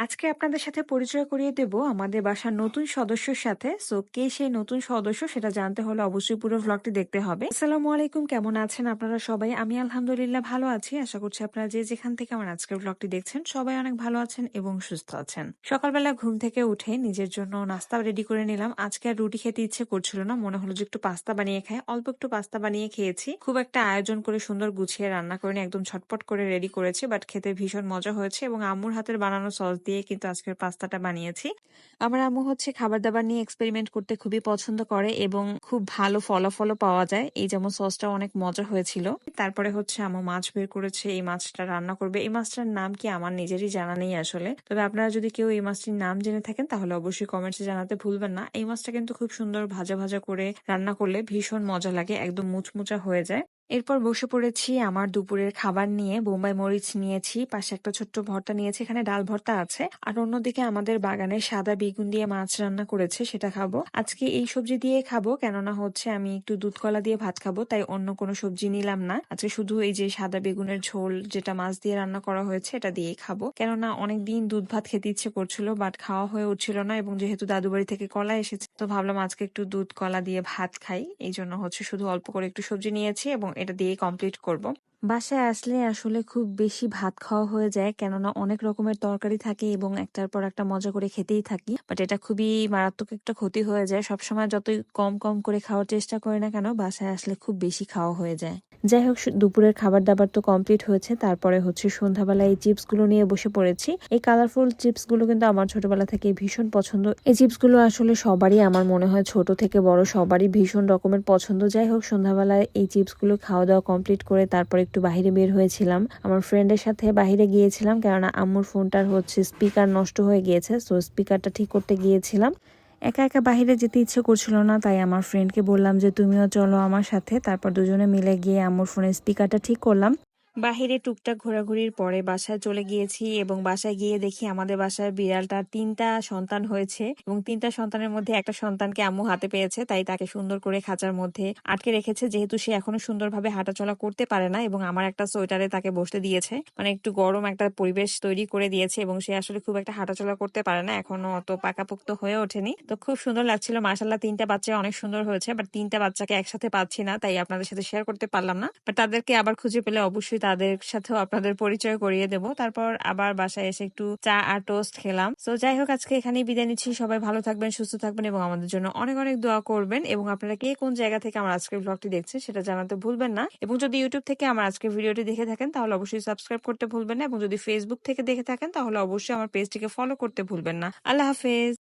আজকে আপনাদের সাথে পরিচয় করিয়ে দেব আমাদের বাসার নতুন সদস্যর সাথে। সো কে সেই নতুন সদস্য সেটা জানতে হলে অবশ্যই পুরো ভ্লগটি দেখতে হবে। আসসালামু আলাইকুম, কেমন আছেন আপনারা সবাই? আমি আলহামদুলিল্লাহ ভালো আছি। আশা করছি আপনারা যে যেখান থেকে আমার আজকের ভ্লগটি দেখছেন সবাই অনেক ভালো আছেন এবং সুস্থ আছেন। সকালবেলা ঘুম থেকে উঠে নিজের জন্য নাস্তা রেডি করে নিলাম। আজকে আর রুটি খেতে ইচ্ছে করছিল না, মনে হলো যে একটু পাস্তা বানিয়ে খাই। অল্প একটু পাস্তা বানিয়ে খেয়েছি। খুব একটা আয়োজন করে সুন্দর গুছিয়ে রান্না করিনি, একদম ছটপট করে রেডি করেছি, বাট খেতে ভীষণ মজা হয়েছে এবং আম্মুর হাতের বানানো সস দিয়ে কিন্তু আজকের পাস্তাটা বানিয়েছি। আমার আম্মু হচ্ছে খাবার দাবার নিয়ে এক্সপেরিমেন্ট করতে খুবই পছন্দ করে এবং খুব ভালো ফলাফলও পাওয়া যায়। এই যেমন সসটা অনেক মজা হয়েছিল। তারপরে হচ্ছে আম্মু মাছ বের করেছে, এই মাছটা রান্না করবে। এই মাছটার নাম কি আমার নিজেরই জানা নেই আসলে, তবে আপনারা যদি কেউ এই মাছটির নাম জেনে থাকেন তাহলে অবশ্যই কমেন্টসে জানাতে ভুলবেন না। এই মাছটা কিন্তু খুব সুন্দর ভাজা ভাজা করে রান্না করলে ভীষণ মজা লাগে, একদম মুচমুচা হয়ে যায়। এরপর বসে পড়েছি আমার দুপুরের খাবার নিয়ে। বোম্বাই মরিচ নিয়েছি, পাশে একটা ছোট্ট ভর্তা নিয়েছি, এখানে ডাল ভর্তা আছে। আর অন্যদিকে আমাদের বাগানে সাদা বেগুন দিয়ে মাছ রান্না করেছে, সেটা খাবো। আজকে এই সবজি দিয়ে খাবো, কেননা হচ্ছে আমি একটু দুধ কলা দিয়ে ভাত খাবো, তাই অন্য কোনো সবজি নিলাম না। আজকে শুধু এই যে সাদা বেগুনের ঝোল যেটা মাছ দিয়ে রান্না করা হয়েছে এটা দিয়েই খাবো, কেননা অনেকদিন দুধ ভাত খেতে ইচ্ছে করছিল বাট খাওয়া হয়ে উঠছিল না, এবং যেহেতু দাদু বাড়ি থেকে কলা এসেছে তো ভাবলাম আজকে একটু দুধ কলা দিয়ে ভাত খাই। এই জন্য হচ্ছে শুধু অল্প করে একটু সবজি নিয়েছি এবং এটা দিয়ে কমপ্লিট করব। বাসায় আসলে আসলে খুব বেশি ভাত খাওয়া হয়ে যায়, কেননা অনেক রকমের তরকারি থাকে এবং একটার পর একটা মজা করে খেতেই থাকি। বাট এটা খুবই মারাত্মক একটা ক্ষতি হয়ে যায়। সবসময় যতই কম কম করে খাওয়ার চেষ্টা করি না কেন, বাসায় আসলে খুব বেশি খাওয়া হয়ে যায়। যাই হোক, দুপুরের খাবার দাবার তো কমপ্লিট হয়েছে। তারপরে হচ্ছে সন্ধ্যাবেলায় এই চিপস গুলো নিয়ে বসে পড়েছি। এই কালারফুল চিপস গুলো কিন্তু আমার ছোটবেলা থেকে ভীষণ পছন্দ। এই চিপস গুলো আসলে সবারই, আমার মনে হয় ছোট থেকে বড় সবারই ভীষণ রকমের পছন্দ। যাই হোক, সন্ধ্যাবেলায় এই চিপস গুলো খাওয়া দাওয়া কমপ্লিট করে তারপর একটু বাহিরে বের হয়েছিলাম। আমার ফ্রেন্ডের সাথে বাহিরে গিয়েছিলাম, কেননা আম্মুর ফোনটার হচ্ছে স্পিকার নষ্ট হয়ে গিয়েছে, সো স্পিকারটা ঠিক করতে গিয়েছিলাম। একা একা বাহিরে যেতে ইচ্ছে করছিল না, তাই আমার ফ্রেন্ডকে বললাম যে তুমিও চলো আমার সাথে। তারপর দুজনে মিলে গিয়ে আম্মুর ফোনের স্পিকারটা ঠিক করলাম। বাহিরে টুকটাক ঘোরাঘুরির পরে বাসায় চলে গিয়েছি এবং বাসায় গিয়ে দেখি আমাদের বাসায় বিড়ালটার ৩টা সন্তান হয়েছে এবং ৩টা সন্তানের মধ্যে একটা সন্তানকে আম্মু হাতে পেয়েছে, তাই তাকে সুন্দর করে খাঁচার মধ্যে আটকে রেখেছে, যেহেতু সে এখনো সুন্দরভাবে হাঁটাচলা করতে পারে না। এবং আমার একটা সোয়েটারে তাকে বসতে দিয়েছে, মানে একটু গরম একটা পরিবেশ তৈরি করে দিয়েছে, এবং সে আসলে খুব একটা হাঁটাচলা করতে পারে না, এখনো অত পাকাপোক্ত হয়ে ওঠেনি। তো খুব সুন্দর লাগছিল, মাশাআল্লাহ ৩টা বাচ্চা অনেক সুন্দর হয়েছে। বাট ৩টা বাচ্চাকে একসাথে পাচ্ছি না, তাই আপনাদের সাথে শেয়ার করতে পারলাম না। বাট তাদেরকে আবার খুঁজে পেলে অবশ্যই তাদের সাথেও আপনাদের পরিচয় করিয়ে দেব। তারপর আবার বাসায় এসে একটু চা আর টোস্ট খেলাম। তো যাই হোক, আজকে এখানেই বিদায় নিচ্ছি। সবাই ভালো থাকবেন, সুস্থ থাকবেন এবং আমাদের জন্য অনেক অনেক দোয়া করবেন। এবং আপনারা কে কোন জায়গা থেকে আমার আজকের ব্লগটি দেখছেন সেটা জানাতে ভুলবেন না। এবং যদি ইউটিউব থেকে আমার আজকের ভিডিওটি দেখে থাকেন তাহলে অবশ্যই সাবস্ক্রাইব করতে ভুলবেন না, এবং যদি ফেসবুক থেকে দেখে থাকেন তাহলে অবশ্যই আমার পেজটিকে ফলো করতে ভুলবেন না। আল্লাহ হাফেজ।